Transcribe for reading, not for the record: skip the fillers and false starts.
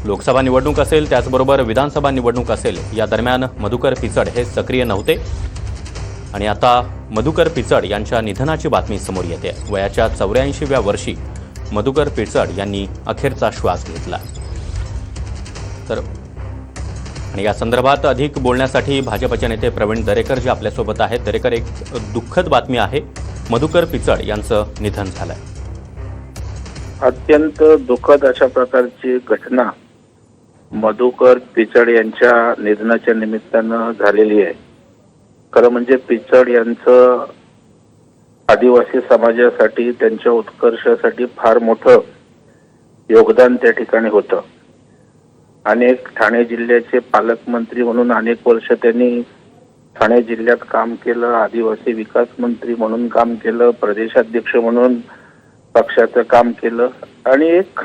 लोकसभा निवडणूक असेल त्याचबरोबर विधानसभा निवडणूक असेल या दरम्यान मधुकर पिचड हे सक्रिय नव्हते आणि आता मधुकर पिचड यांच्या निधनाची बातमी समोर येते। वयाच्या 84व्या वर्षी मधुकर पिचड यांनी अखेरचा श्वास घेतला। तर आणि या संदर्भात अधिक बोलण्यासाठी भाजपचे नेते प्रवीण दरेकर जे आपल्यासोबत आहेत। दरेकर, एक दुःखद बातमी आहे, मधुकर पिचड यांचं निधन झालंय। अत्यंत दुःखद अशा प्रकारची घटना मधुकर पिचड यांच्या निधनाच्या निमित्तानं झालेली आहे। खरं म्हणजे पिचड यांचं आदिवासी समाजासाठी, त्यांच्या उत्कर्षासाठी फार मोठं योगदान त्या ठिकाणी होतं। अनेक ठाणे जिल्ह्याचे पालकमंत्री म्हणून अनेक वर्ष त्यांनी ठाणे जिल्ह्यात काम केलं, आदिवासी विकास मंत्री म्हणून काम केलं, प्रदेशाध्यक्ष म्हणून पक्षाचं काम केलं आणि एक